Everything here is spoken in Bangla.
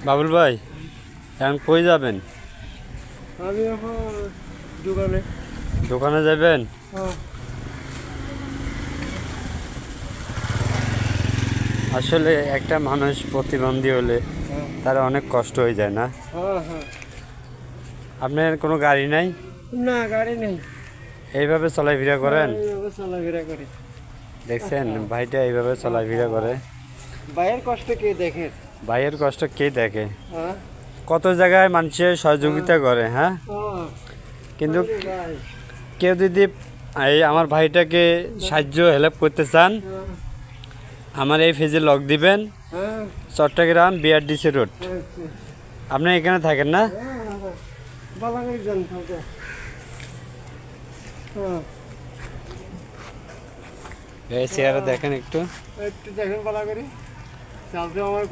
বাবুল ভাই, এখন কই যাবেন? আমি এখন দোকানে। দোকানে যাবেন? হ্যাঁ। আসলে একটা মানুষ প্রতিবন্ধী হলে হ্যাঁ। তার অনেক কষ্ট হয়ে যায় না? হ্যাঁ হ্যাঁ। আপনার কোনো গাড়ি নাই? না, গাড়ি নেই। এইভাবে চলাফেরা করেন? এইভাবে চলাফেরা করি। দেখছেন ভাইটা এইভাবে চলাফেরা করে। ভাইয়ের কষ্ট কে দেখে? ভাইয়ের কষ্ট কে দেখে? হ্যাঁ। কত জায়গায় মানুষের সহযোগিতা করে, হ্যাঁ, হ্যাঁ। কিন্তু আরে ভাই। কেউ যদি এই আমার ভাইটাকে সাহায্য হেল্প করতে চান, হ্যাঁ। আমার এই পেজে লক দিবেন, হ্যাঁ। Chittagong BRDC road. আচ্ছা। আপনি এখানে থাকেন না? হ্যাঁ, হ্যাঁ। বালাগাড়ি যান থাকে। হ্যাঁ। এই চেয়ারে দেখেন একটু। একটু দেখেন বালাগাড়ি। চালতে আমার